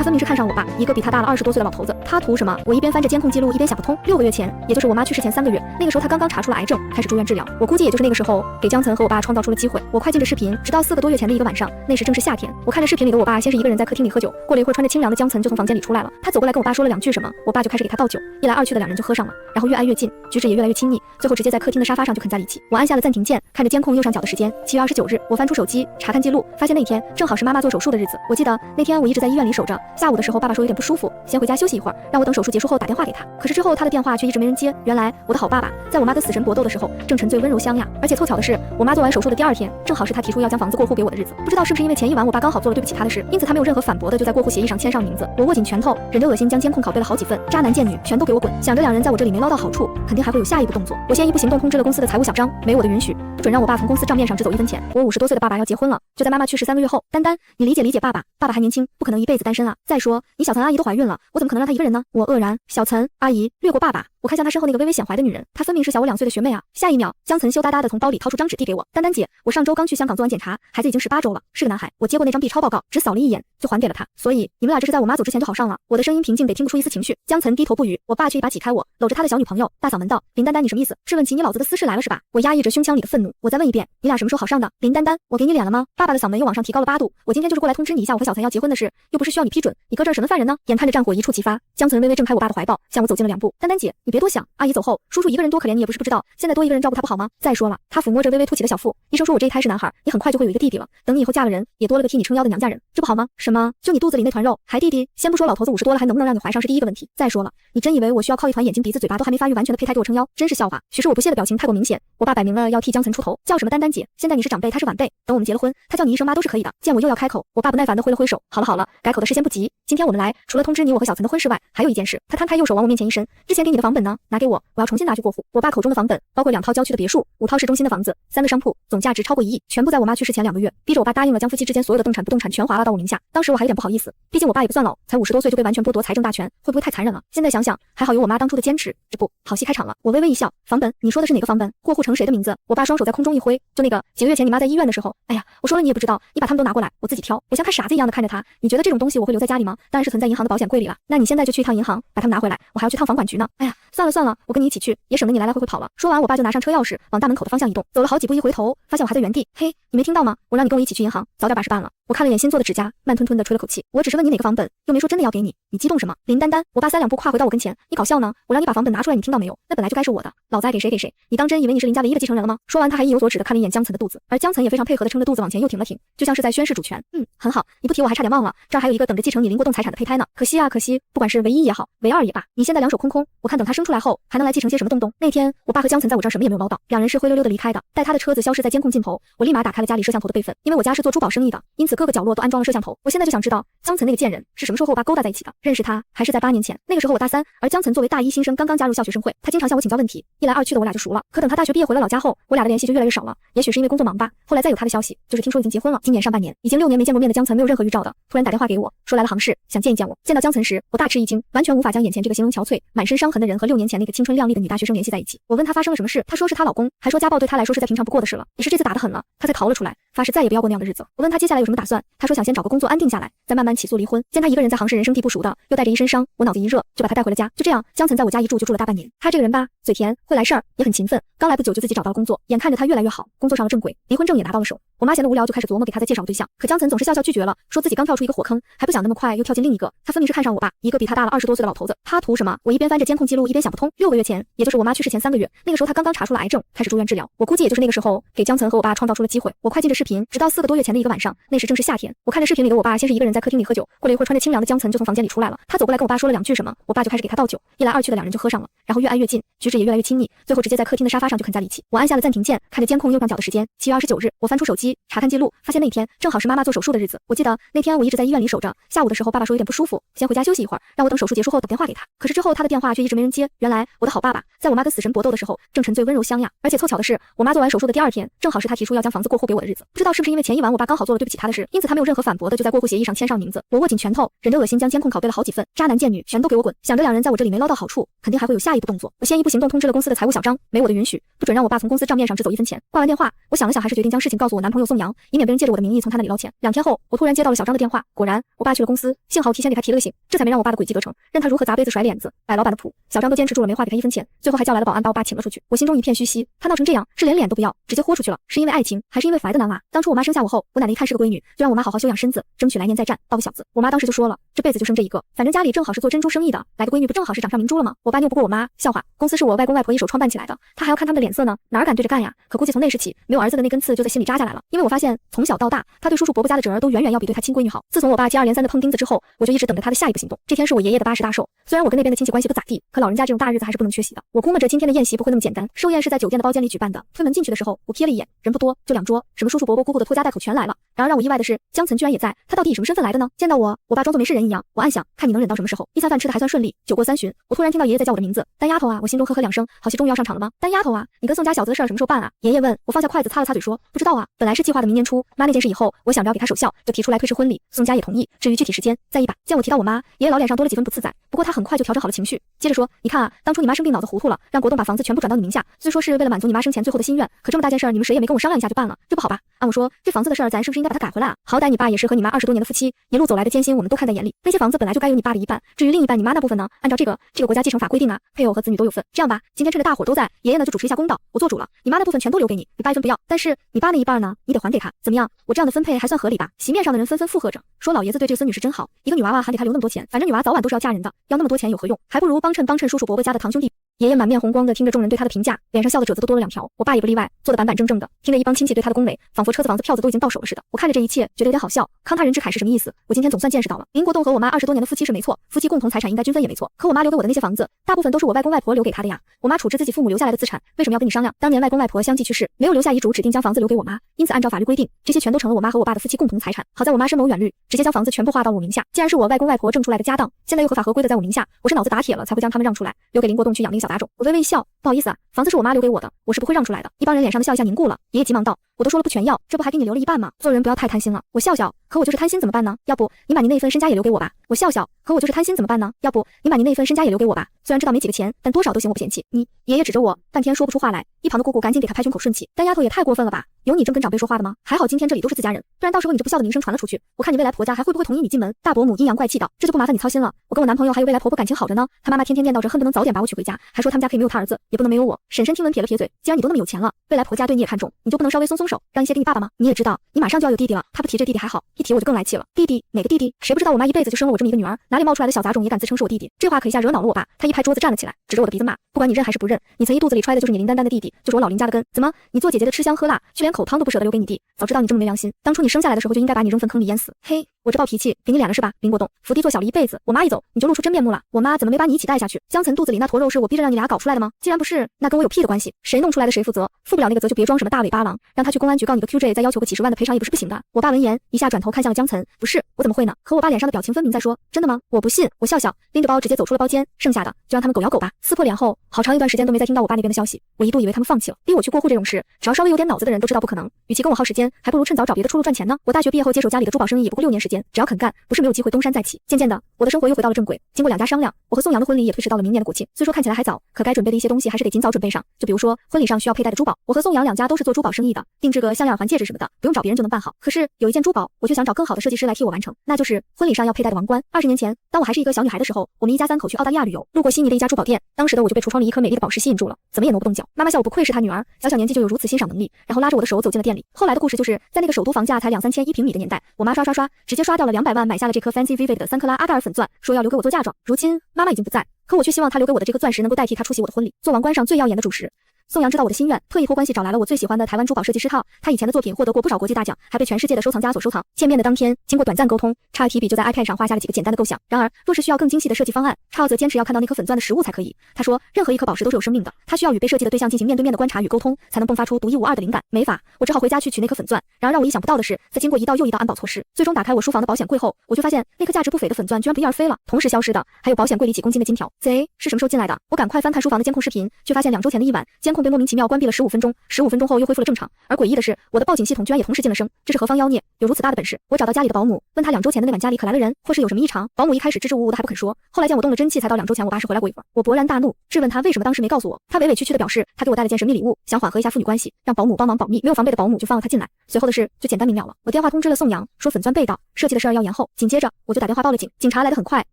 他分明是看上我爸，一个比他大了20多岁的老头子。他图什么？我一边翻着监控记录，一边想不通。6个月前，也就是我妈去世前3个月，那个时候他刚刚查出了癌症，开始住院治疗。我估计也就是那个时候，给江岑和我爸创造出了机会。我快进着视频，直到4个多月前的一个晚上，那时正是夏天。我看着视频里的我爸，先是一个人在客厅里喝酒，过了一会儿，穿着清凉的江岑就从房间里出来了。他走过来跟我爸说了2句什么，我爸就开始给他倒酒，一来二去的2人就喝上了，然后越挨越近，举止也越来越亲密，最后直接在客厅的沙发上就啃在了一起。我按下了暂停键，看着监控右上角的时间，7月29日，我翻出手机查看记录，发现那天正好是妈妈做手术的日子。我记得那天我一直在医院里守着，下午的时候爸爸说有点不舒服，先回家休息一会儿，让我等手术结束后打电话给他。可是之后他的电话却一直没人接。原来我的好爸爸在我妈跟死神搏斗的时候正沉醉温柔乡雅，而且凑巧的是，我妈做完手术的第2天，正好是他提出要将房子过户给我的日子。不知道是不是因为前一晚我爸刚好做了对不起他的事，因此他没有任何反驳的就在过户协议上签上名字。我握紧拳头，忍着恶心将监控拷贝了好几份，渣男贱女全都给我滚！想着2人在我这里没捞到好处，肯定还会有下一步动作。我先一步行动通知了公司的财务小张，没我的允许，不准让我爸从公司账面上只走1分钱。我50多岁的爸爸要结婚了，就在妈妈去世3个月后。丹丹，你理解爸爸，爸爸还年轻，不可能一辈子单身啊。再说你小岑阿姨都怀孕了，我怎么可能让她一个人呢？我愕然，小岑阿姨略过爸爸，我看向她身后那个微微显怀的女人，她分明是小我2岁的学妹啊。下一秒，江岑羞答答的从包里掏出张纸递给我，丹丹姐，我上周刚去香港做完检查，孩子已经18周了，是个男孩。我接过那张 B 超报告，只扫了一眼就还给了他。所以你们俩这是在我妈走之前就好上了。我的声音平静得听不出一丝情绪。江岑低头不语，我爸却一把挤开我，搂着他的小女朋友，大嗓门道：林丹丹，你什么意思？是问起你老子的私事来了是吧？我压抑着胸腔里的愤怒，我再问一遍，你俩什么时候好上的？林丹丹，我给你脸了吗？爸爸的嗓门又往上提高了8度。我今天就是过来通知你一下我和小岑要结婚的事，又不是需要你批准，你搁这儿审问犯人呢？眼看着战火一触即发，江岑微微挣开我爸的怀抱，向我走近了2步。丹丹姐，你别多想，阿姨走后，叔叔一个人多可怜，你也不是不知道，现在多一个人照顾他不好吗？再说了，他抚摸着微微凸起的小腹，医生说我这一胎是男孩，你很快就会有一个弟弟了，等你以后嫁了人，也多了个替你撑腰的娘家人，这不好吗？什么？就你肚子里那团肉，还弟弟？先不说老头子50多了还能不能让你怀上是第一个问题。再说了，你真以为我需要靠一团眼睛鼻子嘴巴都还没发育完全的胚胎给我撑腰？真是笑话。许是我不屑的表情太过明显，我爸摆明了要替江岑出头，叫什么丹丹姐，现在你是长辈，他是晚辈，等我们结了婚，他叫你一声妈都是可以的。见我又要开口，我爸不耐烦的挥了挥手，好了，改口的事先不急，今天我们来除了通知你我和小岑的婚事外，还有一件事。他摊开右手往我面前一伸，之前给你的房本呢，拿给我，我要重新拿去过户。我爸口中的房本包括2套郊区的别墅，5套市中心的房子，3个商铺，总价值超过1亿，全部在我妈去世前2个月，逼着我爸答应了将夫妻之间所有的动产不动产全划拉到我名下。当时我还有点不好意思，毕竟我爸也不算老，才50多岁就被完全剥夺财政大权，会不会太残忍了？现在想想，还好有我妈当初的坚持。这不好戏开场了，我微微一笑，房本？你说的是哪个房本？过户成谁的名字？我爸双手在空中一挥，就那个几个月前你妈在医院的时候。哎呀，我说了你也不知道，你把他们都拿过来，我自己挑。我像看傻子一样的看着他，你觉得这种东西我会留在家里吗？当然是存在银行的保险柜里了。那你现在就去一趟银行，把他们拿回来，我还要去趟房管局呢。哎呀，算了，我跟你一起去，也省得你来来回回跑了。说完，我爸就拿上车钥匙往大门口的方向移动，走了好几步，一回头发现我还在原地。嘿，你没听到吗？我让你跟我一起去银行，早点把事办了。我看了眼新做的指甲，慢吞吞的吹了口气。我只是问你哪个房本，又没说真的要给你，你激动什么？林丹丹，我爸3两步跨回到我跟前，你搞笑呢？我让你把房本拿出来，你听到没有？那本来就该是我的，老子爱给谁给谁，你当真以为你是林家唯一的继承人了吗？说完，他还意有所指的看了一眼江岑的肚子，而江岑也非常配合的撑着肚子往前又挺了挺，就像是在宣示主权。很好，你不提我还差点忘了，这儿还有一个等着继承你邻过动财产的胚胎呢。可惜啊，可惜，不管是唯一也好，唯二也罢，你现在2手空空，我看等他生出来后还能来继承些什么动。那天我爸和江岑在我这儿什么也没有捞到，2人是灰溜溜的离开的。待他的车子消失在监控镜头，我立马打开了家里摄像头的备份，因为我家是做珠宝生意的，因此各个角落都安装了摄像头。我现在就想知道江岑那个贱人是什么时候和我爸勾搭在一起的。认识他还是在8年前，那个时候我大3，而江岑作为大1新生刚刚加入校学生会，他经常向我请教问题，一来二去的我俩就熟了。可等他大学毕业回了老家后，我俩的联系就越来越少了，也许是因为工作忙吧。后来再有他的消息，就是听说已经结婚了。今年上半年，已经6年没见过面的江岑没有任何预兆的，突然打电话给我说来了行事，想见一见我。见到江岑时，我大吃一惊，完全无法将眼前这个形容憔悴、满身伤痕的人和6年前那个青春靓丽的女大学生联系在一起。我问他发生了什么事，他说是她老公，还说家暴对他来说是再平常不过的事了，也是这次打得狠了，他才逃了出来，发誓再也不要过那样的日子。我问他接下来有什么打算，他说想先找个工作安定下来，再慢慢起诉离婚。见他一个人在行市人生地不熟的，又带着一身伤，我脑子一热，就把他带回了家。就这样，江岑在我家一住就住了大半年。他这个人吧，嘴甜，会来事儿，也很勤奋，刚来不久就自己找到了工作，眼看着他越来越好，工作上了正轨，离婚证也拿到了手。我妈闲得无聊就开始琢磨给他再介绍个对象，可江岑总是笑笑拒绝了，说自己刚跳出一个火坑，还不想那么快又跳进另一个。他分明是看上我爸，一个比他大了20多岁的老头子。他图什么？我一边翻着监控记录，一边想不通。6个月前，也就是我妈去世前3个月，那个时候他刚刚查出了癌症，开始住院治疗。我估计也就是那个时候，给江岑和我爸创造出了机会。我快进着视频，直到4个多月前的一个晚上，那时正是夏天。我看着视频里的我爸，先是一个人在客厅里喝酒，过了一会儿，穿着清凉的江岑就从房间里出来了。他走过来跟我爸说了2句什么，我爸就开始给他倒酒，一来二去的2人就喝上了，然后越挨越近，举止也越来越亲密，最后直接在客厅的沙发上就啃在了一起。我按下了暂停键，看着监控右上角的时间，7月29日，我翻出手机查看记录，发现那天正好是妈妈做手术的日子。我记得那天我一直在医院里守着，下午的时候爸爸说有点不舒服，先回家休息一会儿，让我等手术结束后打电话给他。可是之后他的电话却一直没人接。原来我的好爸爸在我妈跟死神搏斗的时候正沉醉温柔乡雅，而且凑巧的是，我妈做完手术的第2天，正好是他提出要将房子过户给我的日子。不知道是不是因为前一晚我爸刚好做了对不起他的事，因此他没有任何反驳的就在过户协议上签上名字。我握紧拳头，忍着恶心将监控拷贝了好几份，渣男贱女全都给我滚！想着两人在我这里没捞到好处，肯定还会有下一步动作。我先一步行动通知了公司的财务小张，没我的允许，不准让我爸从公司账面上支走1分钱。挂完电话，我想了想，还是决定将事情告诉我男朋友宋阳，以免被人借着我的名义从他那里捞钱。2天后，我突然接到了小张的电话，果然我爸去了公司，幸好提前给他提了个醒，这才没让我爸的诡计得逞，任他如何砸杯子甩脸子，摆老板的谱，小张都坚持住了，没花给他1分钱，最后还叫来了保安把我爸请了出去。我心中一片虚息，他闹成这样，是连脸都不要，直接豁出去了，是因为爱情，还是因为怀的男娃？当初我妈生下我后，我奶奶一看是个闺女，就让我妈好好休养身子，争取来年再战，抱个小子。我妈当时就说了，这辈子就生这一个，反正家里正好是做珍珠生意的，来个闺女不正好是掌上明珠了吗？我爸拗不过我妈，笑话，公司是我外公外婆一手创办起来的，他还要看他们的脸色呢，哪敢对着干呀？可估计从那时起，没有儿子的那根刺就在心里扎下来了，因为我发现从小到大，他对叔叔伯伯家的侄儿都远远要比对他亲闺女好。自从我爸接二连三的碰钉子之后，我就一直等着他的下一步行动。这天是我爷爷的80大寿，虽然我跟那边的亲戚关系不咋地，可老人家这种大日子还是不能缺席的。我估摸着今天的宴席不会那么简单，寿宴是在酒店的包间里举办的。推门进去的时候，我瞥了一眼，人不多，就2桌，什么叔叔伯伯姑姑的拖家带口全来了。然而让我意外的是，江岑居然也在，他到底以什么身份来的呢？见到我爸装作没事人一样，我暗想，看你能忍到什么时候。一餐饭吃的还算顺利，酒过3巡，我突然听到爷爷在叫我的名字，丹丫头啊！我心中呵呵2声，好戏终于要上场了吗？丹丫头啊，你跟宋家小子的事儿什么时候办啊？爷爷问。我放下筷子擦了擦嘴说，不知道啊，本来是计划的明年初，妈那件事以后，我想着要给他守孝，就提出来推迟婚礼，宋家也同意，至于具体时间再议吧。见我提到我妈，爷爷老脸上多了几分不自在，不过他很快就调整好了情绪，接着说，你看啊，当初你妈生病脑子糊涂了，让国栋把房子全部转到你名下，虽说是为了满足你妈生前最后的心愿，可这么大件事儿你们谁也没跟我商量一下就办了，这不好吧？按我说，这房子的事儿咱是不是应该把它改回来啊？好歹你爸也是和你妈20多年的夫妻，一路走来的艰辛我们都看在眼里，那些房子本来就该有你爸的一半，至于另一半你妈那部分呢，按照这个国家继承法规定啊，配偶和子女都有份。这样吧，今天趁着大伙都在，爷爷呢就主持一下公道，我做主了，你妈那部分全都留给你，你爸1分不要，但是你爸那一半呢，你得还给他，怎么样？我这样的分配还算合理吧？席面上的人纷纷附和着，说老爷子对这个孙女是真好，一个女娃娃还给他留那么多钱，反正女娃早晚都是要嫁人的，要那么多钱有何用？还不如帮衬叔叔伯伯家的堂兄弟。爷爷满面红光的听着众人对他的评价，脸上笑的褶子都多了2条。我爸也不例外，坐得板板正正的，听着一帮亲戚对他的恭维，仿佛车子房子票子都已经到手了似的。我看着这一切，觉得有点好笑。慷他人之慨是什么意思？我今天总算见识到了。林国栋和我妈20多年的夫妻是没错，夫妻共同财产应该均分也没错。可我妈留给我的那些房子，大部分都是我外公外婆留给她的呀。我妈处置自己父母留下来的资产，为什么要跟你商量？当年外公外婆相继去世，没有留下遗嘱，指定将房子留给我妈，因此按照法律规定，这些全都成了我妈和我爸的夫妻共同财产。好在我妈深谋远虑，直接将房子全部划到我名下。既然是我外公外婆挣出来的家当，现在又合法合规的在我名下，我是脑子打铁了才会将他们让出来，留给林国栋去养那个小杂种。我微微一笑，不好意思啊，房子是我妈留给我的，我是不会让出来的。一帮人脸上的笑一下凝固了，爷爷急忙道，我都说了不全要，这不还给你留了一半吗？做人不要太贪心了。我笑笑，可我就是贪心怎么办呢？要不你把你那份身家也留给我吧。我笑笑，可我就是贪心怎么办呢？要不你把你那份身家也留给我吧。虽然知道没几个钱，但多少都行，我不嫌弃。你爷爷指着我，半天说不出话来。一旁的姑姑赶紧给他拍胸口顺气，丹丫头也太过分了吧？有你这么跟长辈说话的吗？还好今天这里都是自家人，不然到时候你这不孝的名声传了出去，我看你未来婆家还会不会同意你进门？大伯母阴阳怪气道，这就不麻烦你操心了。我跟我男朋友还有未来婆婆感情好着呢，他妈妈天天念叨着恨不能早点把我娶回家，还说他们家可以没有他儿子，也不能没有我。婶婶听闻撇了撇嘴，既然你都那么有钱了，未来婆家对你也看重，你就不能稍微松松手，让一些给你爸爸吗？你也知道，你马上就要有弟弟了，他不提这弟弟还好，一提我就更来气了。弟弟？哪个弟弟？谁不知道我妈一辈子就生了我这么一个女儿，哪里冒出来的小杂种也敢自称是我弟弟？这话可一下惹恼了我爸，他一拍桌子站了起来，指着我的鼻子骂，不管你认还是不认，你从一肚子里揣的就是你林丹丹的弟弟，就是我老林家的根。怎么，你做姐姐的吃香喝辣，却连口汤都不舍得留给你弟？早知道你这么没良心，当初你生下来的时候就应该把你扔粪坑里淹死。嘿，我这暴脾气给你脸了是吧？林国栋，伏低做小了一辈子，我妈一走你就露出真面目了。我妈怎么没把你一起带下去？江岑肚子里那坨肉是我逼着让你俩搞出来的吗？既然不是，那跟我有屁的关系？谁弄出来的谁负责，负不了那个责就别装什么大尾巴狼，让他去公安局告你个 QJ， 再要求个几十万的赔偿也不是不行的。我爸闻言一下转头看向了江岑，不是，我怎么会呢？可我爸脸上的表情分明在说真的吗？我不信。我笑笑，拎着包直接走出了包间，剩下的就让他们狗咬狗吧。撕破脸后，好长一段时间都没再听到我爸那边的消息，我一度以为他们放弃了，逼我去过户这种事，只要稍微有点脑子的人都知道不可能，与其跟我耗时间，还不如趁早找别的出路赚钱呢。我大学毕业后接手家里的珠宝生意也不过6年时间，只要肯干，不是没有机会东山再起。渐渐的，我的生活又回到了正轨。经过2家商量，我和宋阳的婚礼也推迟到了明年的国庆。虽说看起来还早，可该准备的一些东西还是得尽早准备上。就比如说婚礼上需要佩戴的珠宝，我和宋阳2家都是做珠宝生意的，定制个项链、环戒指什么的，不用找别人就能办好。可是有一件珠宝，我却想找更好的设计师来替我完成，那就是婚礼上要佩戴的王冠。20年前，当我还是一个小女孩的时候，我们一家3口去澳大利亚旅游，路过悉尼的一家珠宝店，当时的我就被橱窗里一颗美丽的宝石吸引住了，怎么也挪不动脚。妈妈笑我不愧是她女儿，小年纪就有如此欣赏能力，然后拉着我的手走进了店里。后来的故事就是在那个首都房价才2-3千1平米的年代，我妈刷直接刷掉了200万买下了这颗 Fancy Vivid 的3克拉阿黛尔粉钻，说要留给我做嫁妆。如今妈妈已经不在，可我却希望她留给我的这个钻石能够代替她出席我的婚礼，做王冠上最耀眼的主石。宋阳知道我的心愿，特意托关系找来了我最喜欢的台湾珠宝设计师套，他以前的作品获得过不少国际大奖，还被全世界的收藏家所收藏。见面的当天，经过短暂沟通，差提笔就在 iPad 上画下了几个简单的构想。然而，若是需要更精细的设计方案，超则坚持要看到那颗粉钻的实物才可以。他说，任何一颗宝石都是有生命的，他需要与被设计的对象进行面对面的观察与沟通，才能迸发出独一无二的灵感。没法，我只好回家去取那颗粉钻。然而让我意想不到的是，在经过一道又一道安保措施，最终打开我书房的保险柜后，我却发现那颗价值不菲的粉钻居然不翼而飞了。同时消失的还有保险柜里几公斤的金条。贼是什么时候进来的？我赶快翻看书房的监控视频，却发现2周前的一晚，监控控被莫名其妙关闭了15分钟，15分钟后又恢复了正常。而诡异的是，我的报警系统居然也同时进了声，这是何方妖孽？有如此大的本事？我找到家里的保姆，问他2周前的那晚家里可来了人，或是有什么异常？保姆一开始支支吾吾的还不肯说，后来见我动了真气，才到2周前我爸是回来过一会儿。我勃然大怒，质问他为什么当时没告诉我。他委委屈屈的表示，他给我带了件神秘礼物，想缓和一下父女关系，让保姆帮忙保密。没有防备的保姆就放了他进来，随后的事就简单明了了。我电话通知了宋阳，说粉钻被盗，设计的事儿要延后。紧接着我就打电话报了警，警察来得很快，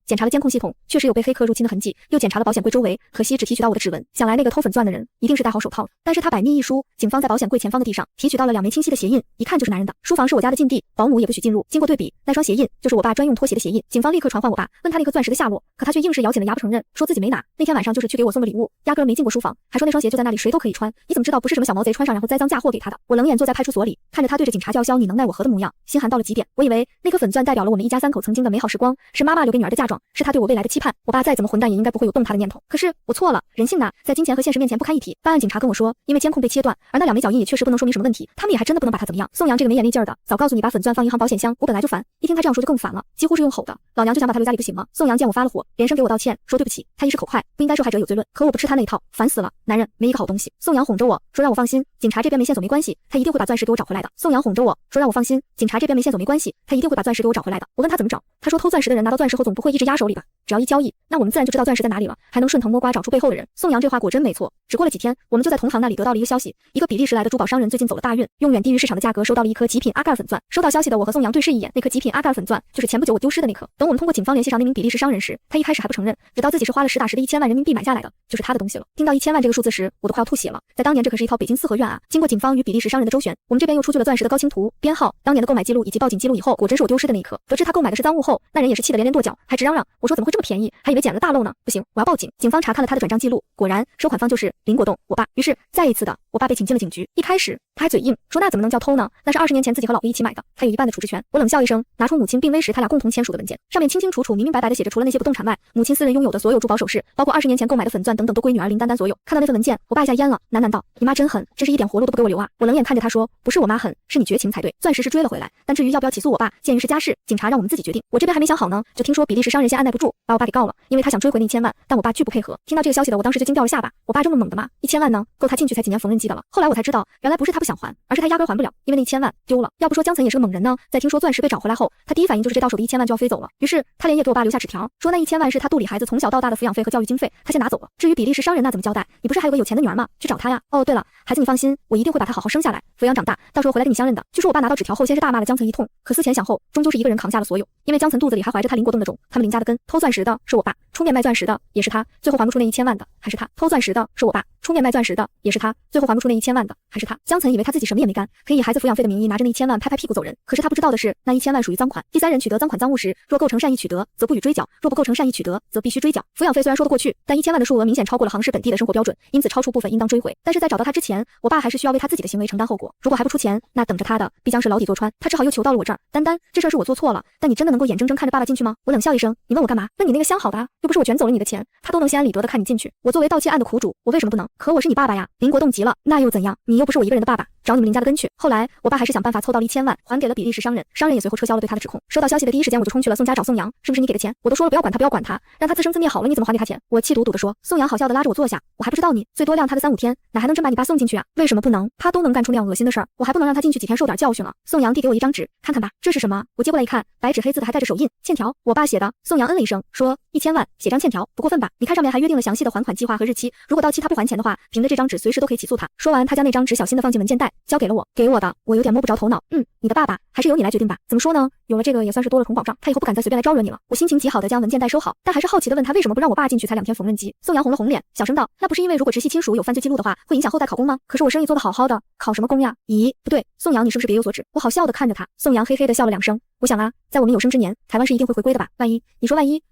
检查了监控系统，确实有被黑客入侵的痕迹，又检查了保险柜周围，可惜只提取到我的指纹。想来那个偷粉钻的人一定是戴好手套的，但是他百密一疏，警方在保险柜前方的地上提取到了2枚清晰的鞋印，一看就是男人的。书房是我家的禁地，保姆也不许进入。经过对比，那双鞋印就是我爸专用拖鞋的鞋印。警方立刻传唤我爸，问他那颗钻石的下落，可他却硬是咬紧了牙不承认，说自己没拿。那天晚上就是去给我送的礼物，压根没进过书房，还说那双鞋就在那里，谁都可以穿。你怎么知道不是什么小毛贼穿上然后栽赃嫁祸给他的？我冷眼坐在派出所里，看着他对着警察叫嚣你能奈我何的模样，心寒到了极点。我以为那颗粉钻代表了我们一家3口曾经的美好时光，是妈妈留给女儿的嫁妆，是她对我未来的期盼。我爸再怎么混蛋也应该不会有动他的念头。可是我错了，人性呐，在金钱和现实面前不堪一提。办案警察跟我说，因为监控被切断，而那2枚脚印也确实不能说明什么问题，他们也还真的不能把他怎么样。宋阳这个没眼力劲儿的，早告诉你把粉钻放银行保险箱，我本来就烦，一听他这样说就更烦了，几乎是用吼的。老娘就想把他留家里不行吗？宋阳见我发了火，连声给我道歉，说对不起，他一时口快，不应该受害者有罪论，可我不吃他那一套，烦死了，男人没一个好东西。宋阳哄着我说让我放心，警察这边没线索没关系，他一定会把钻石给我找回来的。宋阳哄着我说让我放心，警察这边没线索没关系，他一定会把钻石给我找回来的。我问他怎么找，他说偷钻石的人拿到钻石后总不会一直压手里吧，只要一交易，那我们自然就知道钻石在哪里了，还能顺藤摸瓜找出背后的人。宋阳这话果真没错。只过了几天，我们就在同行那里得到了一个消息，一个比利时来的珠宝商人最近走了大运，用远低于市场的价格收到了一颗极品阿盖尔粉钻。收到消息的我和宋阳对视一眼，那颗极品阿盖尔粉钻就是前不久我丢失的那颗。等我们通过警方联系上那名比利时商人时，他一开始还不承认，直到自己是花了实打实的1000万人民币买下来的，就是他的东西了。听到1000万这个数字时，我都快要吐血了。在当年这可是一套北京4合院啊！经过警方与比利时商人的周旋，我们这边又出具了钻石的高清图、编号、当年的购买记录以及报警记录以后，果真是我丢失的那一颗。得知他购买的是赃物后，那人也是气得连连跺脚，还直嚷嚷，我说怎么会这么便宜，还以为捡了大漏呢。不行，我要报警。警方查看了他的转账记录，果然收款方就是林国栋，我爸。于是再一次的，我爸被请进了警局。一开始他还嘴硬，说那怎么能叫偷呢？那是20年前自己和老婆一起买的，他有1半的处置权。我冷笑一声，拿出母亲病危时他俩共同签署的文件，上面清清楚楚、明明白白的写着，除了那些不动产外，母亲私人拥有的所有珠宝首饰，包括20年前购买的粉钻等等，都归女儿林丹丹所有。看到那份文件，我爸一下烟了，喃喃道：“你妈真狠，真是一点活路都不给我留啊！”我冷眼看着他说：“不是我妈狠，是你绝情才对。钻石是追了回来，但至于要不要起诉我爸，鉴于是家事，警察让我们自己决定。我这边还没想好呢，就听说比利时商人先按耐不住，把我爸给告了，因为他想追回那1000万，但我爸拒不配合。听到这个消息的我当时就惊掉了下巴。我爸这么猛的吗？1000万呢，够他进去才几年缝纫机的了。后来我才知道，原来不是他不想还，而是他压根还不了，因为那1000万丢了。要不说江岑也是个猛人呢，在听说钻石被找回来后，他第一反应就是这到手的1000万就要飞走了。于是他连夜给我爸留下纸条，说那1000万是他肚里孩子从小到大的抚养费和教育经费，他先拿走了。至于比利时商人那怎么交代？你不是还有个有钱的女儿吗？去找他呀。哦，对了，孩子你放心，我一定会把他好好生下来，抚养长大，到时候回来跟你相认的。据说我爸拿到纸条后，先是大骂了江岑一通，可思前想后，终究是一个人扛下了所有。因为江岑肚子里还怀着他林国栋的种，他们林家的根。偷钻石的是我爸，出面卖钻石的也是他，最后还不出那1000万的还是他。偷钻石的是我爸，出面卖钻石的也是他，最后还不出那1000万的还是他。江岑以为他自己什么也没干，可以以孩子抚养费的名义拿着那1000万拍拍屁股走人。可是他不知道的是，那1000万属于赃款，第三人取得赃款赃物时，若构成善意取得，则不予追缴；若不构成善意取得，则必须追缴。抚养费虽然说得过去，但1000万的数额明显超过了杭市本地的生活标准，因此超出部分应当追回。但是在找到他之前，我爸还是需要为他自己的行为承担后果。如果还不出钱，那等着他的必将是牢底坐穿。他只好又求到了我这儿，丹丹，这事儿是我做错了，但你真的能够眼睁睁看着爸爸进去吗？我冷笑一声，你问我干嘛？那你那个相好的啊，又不是我卷走了你的钱，他都能心安理得的看你进去。我作为盗窃案的苦主，我为什么不能？可我是你爸爸呀！林国栋急了，那又怎样？你又不是我一个人的爸爸，找你们林家的根去。后来我爸还是想办法凑到了1000万，还给了比利时商人，商人也随后撤销了对他的指控。收到消息的第一时间我就冲去了宋家找宋阳，是不是你给的钱？我都说了不要管他，不要管他，让他自生自灭好了，你怎么还给他钱？我气嘟嘟的说。宋阳好笑的拉着我坐下，我还不知道你最多晾他的3、5天，哪还能真把你爸送进去啊？为什么不能？他都能干出那样恶心的事儿，我还不能让他进去几天受点教训了？宋阳递给我一张纸，看看吧，这是什么？我接过来一看，白纸黑字的还带着手印，欠条，我爸写的。宋阳嗯了一声，说1000万，写张欠条，不过分吧？你看上面还约定了详细的还款计划和日期，如果到期他不还钱的话，凭着这张纸随时都可以起诉他。说完，他将那张纸小心的放进文件袋，交给了我。给我的，我有点摸不着头脑。你的爸爸还是由你来决定吧。怎么说呢？有了这个也算是多了重保障，他以后不敢再随便来招惹你了。我心情极好的将文件袋收好，但还是好奇的问他为什么不让我爸进去才2天缝纫机。宋阳红了红脸，小声道：“那不是因为如果直系亲属有犯罪记录的话，会影响后代考公吗？可是我生意做得好好的，考什么公呀？咦，不对，宋阳你是不是别有所指？”我好笑的看着他，宋阳嘿嘿的笑了2声。我想啊，在我们有生之年，台湾是一定会回归的吧？万一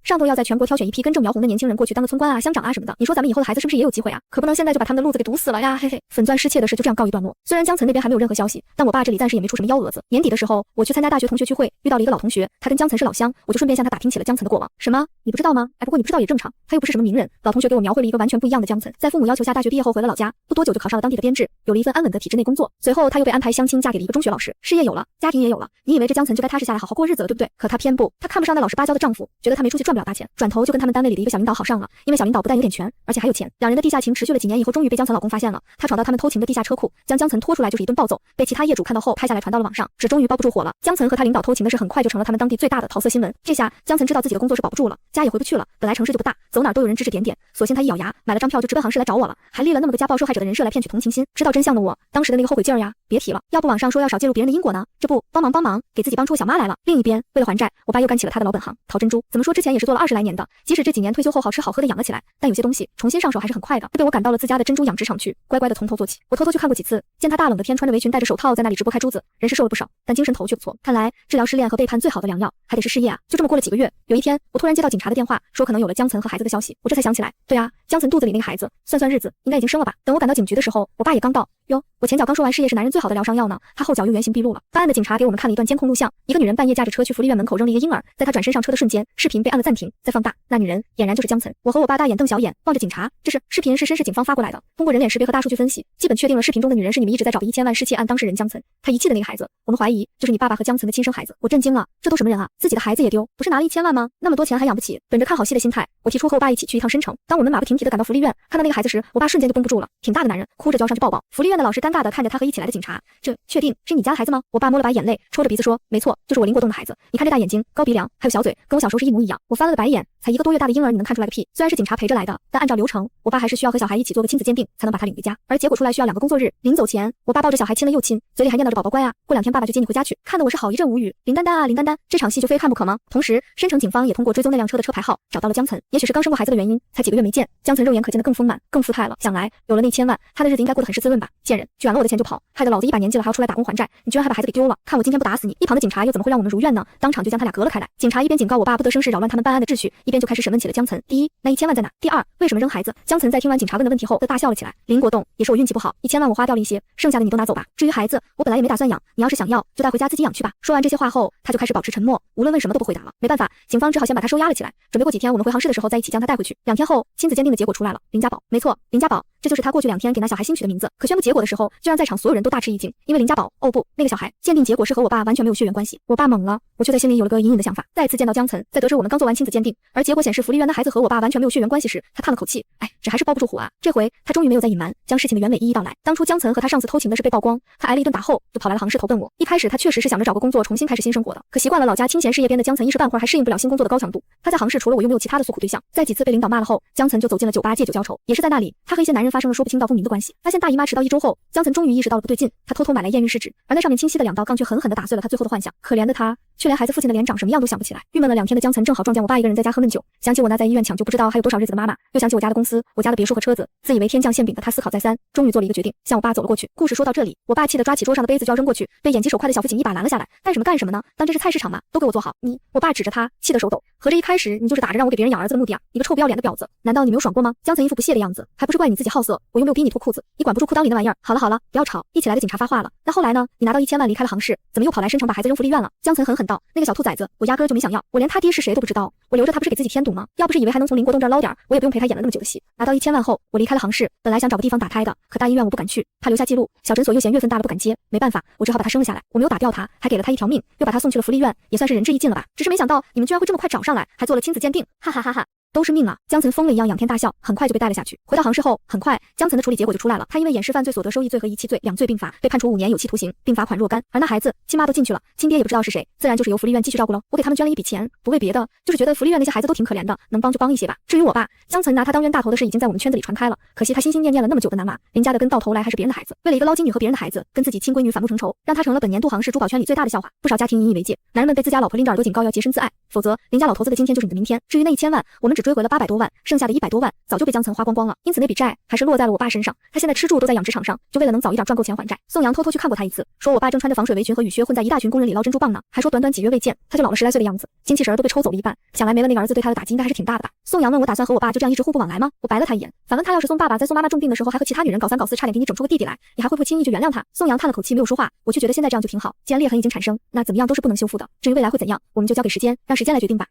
上头要在全国挑选一批根正苗红的年轻人过去当个村官啊、乡长啊什么的，你说咱们以后的孩子是不是也有机会啊？可不能现在就把他们的路子给堵死了呀！嘿嘿，粉钻失窃的事就这样告一段落。虽然江岑那边还没有任何消息，但我爸这里暂时也没出什么幺蛾子。年底的时候，我去参加大学同学聚会，遇到了一个老同学，他跟江岑是老乡，我就顺便向他打听起了江岑的过往。什么？你不知道吗？哎，不过你不知道也正常，他又不是什么名人。老同学给我描绘了一个完全不一样的江岑，在父母要求下，大学毕业后回了老家，不多久就考上了当地的编制，有了一份安稳的体制内工作。随后他又被安排相亲，嫁给了一个中学老师，事业有了，家庭也有了。你以为这江岑就该踏实下来好好过日子了，对不对？可他偏不，他看不上那老实巴交的丈夫，觉得他没出息赚不了大钱，转头就跟他们单位里的一个小领导好上了。因为小领导不但有点权，而且还有钱，两人的地下情持续了几年以后，终于被江岑老公发现了。他闯到他们偷情的地下车库，将江岑拖出来就是一顿暴揍，被其他业主看到后拍下来传到了网上，这终于包不住火了。江岑和他领导偷情的事很快就成了他们当地最大的桃色新闻。这下江岑知道自己的工作是保不住了，家也回不去了，本来城市就不大，走哪都有人指指点点，索性他一咬牙买了张票就直奔杭市来找我了，还立了那么个家暴受害者的人设来骗取同情心。知道真相的我，当时的那个后悔劲儿呀，别提了。要不网上说要少介入别人的因果呢，这不帮忙，给自己帮出个小妈来了。另一边，为了还债，我爸又干起了他的老本行，淘珍珠。怎么说之前也是做了20来年的，即使这几年退休后好吃好喝的养了起来，但有些东西重新上手还是很快的。被我赶到了自家的珍珠养殖场去，乖乖的从头做起。我偷偷去看过几次，见他大冷的天穿着围裙戴着手套在那里直播开珠子，人是瘦了不少，但精神头却不错。看来治疗失恋和背叛最好的良药还得是事业啊。就这么过了几个月，有一天我突然接到警察的电话，说可能有了江岑和孩子的消息。我这才想起来，对啊，江岑肚子里那个孩子，算日子应该已经生了吧。等我赶到警局的时候，我爸也刚到。哟，我前脚刚说完事业是男人最好的疗伤药呢，他后脚又原形毕露了。办案的警察给我们看了一段监控录像，一个女人半夜驾着车去福利院门口扔了一个婴儿，在她转身上车的瞬间，视频被按了暂停，再放大，那女人俨然就是江岑。我和我爸大眼瞪小眼望着警察，这是视频是绅士警方发过来的，通过人脸识别和大数据分析，基本确定了视频中的女人是你们一直在找的1000万失窃案当事人江岑，她遗弃的那个孩子，我们怀疑就是你爸爸和江岑的亲生孩子。我震惊了，这都什么人啊，自己的孩子也丢，不是拿了1000万吗？那么多钱还养不起。本着看好戏的心态，我提出和我爸一起去一趟申城。当我们马不停蹄地赶到福利院，看到那个孩子时，我爸瞬间就绷不住了，挺大的男人，哭着交上去抱抱。福利院的老师尴尬地看着他和一起来的警察，这确定是你家的孩子吗？我爸摸了把眼泪，抽着鼻子说，没错，就是我林国栋的孩子。你看这大眼睛、高鼻梁，还有小嘴，跟我小时候是一模一样。我翻了个白眼，才1个多月大的婴儿，你能看出来个屁？虽然是警察陪着来的，但按照流程，我爸还是需要和小孩一起做个亲子鉴定，才能把他领回家。而结果出来需要2个工作日。临走前，我爸抱着小孩亲了又亲，嘴里还念叨着宝宝乖啊，过2天爸爸就接你回家去。看得我是好一阵无语。林丹丹啊，林丹丹，这场戏就非看不可吗？同时，申城警方也通过追踪那辆车的车牌号，找到了江岑。也许是刚生过孩子的原因，才几个月没见，江岑肉眼可见的更丰满、更富态了。想来有了那1000万，他的日子应该过得很是滋润吧？贱人，卷了我的钱就跑，害得老子一把年纪了还要出来打工还债，你居然还把孩子给丢了！看我今天不打死你！一旁的警察又怎么会让我们如愿呢？当场就将他俩隔了开来。警察一边警告我爸不得生事扰乱他们办案的秩序，一边就开始审问起了江岑。第一，那1000万在哪？第二，为什么扔孩子？江岑在听完警察问的问题后，大笑了起来。林国栋，也是我运气不好，1000万我花掉了一些，剩下的你都拿走吧。至于孩子，我本来也没打算养，你要是想要，就带回家自己养去吧。说完这些话后，他就开始保持沉默，无论问什么都不回答了。没办法，警方只好先把他收押了起来，准备过几天我们回杭市的时候再一起将他带回去。2天后，亲子鉴定的结果出来了，林家宝，没错，林家宝。这就是他过去2天给那小孩新取的名字。可宣布结果的时候，就让在场所有人都大吃一惊，因为林家宝，哦不，那个小孩，鉴定结果是和我爸完全没有血缘关系。我爸懵了，我却在心里有了个隐隐的想法。再次见到江岑，在得知我们刚做完亲子鉴定，而结果显示福利院的孩子和我爸完全没有血缘关系时，他叹了口气，哎，这还是包不住火啊。这回他终于没有再隐瞒，将事情的原委一一道来。当初江岑和他上次偷情的事被曝光，他挨了一顿打后，就跑来了杭市投奔我。一开始他确实是想着找个工作重新开始新生活的，可习惯了老家清闲事业编的江岑一时半会儿还适应不了新工作的高强度。他在杭市除了我又没有其他的诉苦对象。在几次被领导骂了后，江岑就走进了酒吧借酒浇愁。也是在那里，他和一些男人发生了说不清道不明的关系。发现大姨妈迟到1周后，江岑终于意识到了不对劲，他偷偷买来验孕试纸，而那上面清晰的2道杠却狠狠地打碎了他最后的幻想。可怜的他，却连孩子父亲的脸长什么样都想不起来。郁闷了2天的江岑正好撞见我爸一个人在家喝闷酒，想起我那在医院抢救不知道还有多少日子的妈妈，又想起我家的公司、我家的别墅和车子，自以为天降馅饼的他思考再三，终于做了一个决定，向我爸走了过去。故事说到这里，我爸气得抓起桌上的杯子就要扔过去，被眼疾手快的小辅警一把拦了下来。干什么呢？当这是菜市场吗？都给我坐好！你，我爸指着他，气得手抖。合着一开始你就是打着让我给别人养儿子的目的啊！你个臭不要脸的婊子！难道你没有爽过吗？江岑一副不屑的样子，还不是怪你自己好色，我又没有逼你脱裤子，你管不住裤裆里那玩意儿。好了，不要吵！一起来的警察发话了。那后来呢？你拿到1000万离开了杭市，怎么又跑来申城把孩子扔福利院了？江岑狠狠道：那个小兔崽子，我压根儿就没想要，我连他爹是谁都不知道，我留着他不是给自己添堵吗？要不是以为还能从林国栋这儿捞点，我也不用陪他演了那么久的戏。拿到1000万后，我离开了杭市，本来想找个地方打胎的，可大医院我不敢去，怕留下记录，小诊所又嫌月份大了不敢接，没办法，我只好把他生了下来。我没有打掉他，还给了他一条命，又把他送去了福利院，也算是仁至义尽了吧。只是没想到你们居然会这么快找上来，还做了亲子鉴定，哈哈哈哈。都是命啊！江岑疯了一样仰天大笑，很快就被带了下去。回到杭市后，很快江岑的处理结果就出来了。他因为掩饰犯罪所得收益罪和遗弃罪2罪并罚，被判处5年有期徒刑，并罚款若干。而那孩子亲妈都进去了，亲爹也不知道是谁，自然就是由福利院继续照顾喽。我给他们捐了一笔钱，不为别的，就是觉得福利院那些孩子都挺可怜的，能帮就帮一些吧。至于我爸，江岑拿他当冤大头的事已经在我们圈子里传开了，可惜他心心念念了那么久的男娃，林家的根到头来还是别人的孩子。为了一个捞金女和别人的孩子，跟自己亲闺女反目成仇，让他成了本年度杭市珠宝圈里最大的笑话。不少家庭引以为戒，男人们被自家老婆拎着耳朵警告要洁身自爱，否则林家老头子的今天就是你的明天。至于那1000万，我们只追回了800多万，剩下的100多万早就被江岑花光光了，因此那笔债还是落在了我爸身上。他现在吃住都在养殖场上，就为了能早一点赚够钱还债。宋阳偷偷去看过他一次，说我爸正穿着防水围裙和雨靴混在一大群工人里捞珍珠蚌呢，还说短短几月未见，他就老了10来岁的样子，精气神都被抽走了一半。想来没了那个儿子对他的打击应该还是挺大的吧。宋阳问我打算和我爸就这样一直互不往来吗？我白了他一眼，反问他要是宋爸爸在宋妈妈重病的时候还和其他女人搞3搞4，差点给你整出个弟弟来，你还会不会轻易就原谅他？宋阳叹了口气没有说话，我却觉得现在这样就挺好，既然裂痕已经产生，那怎么样都是不能修复的。至于未来会怎样，我们就交给时间，让时间来决定吧。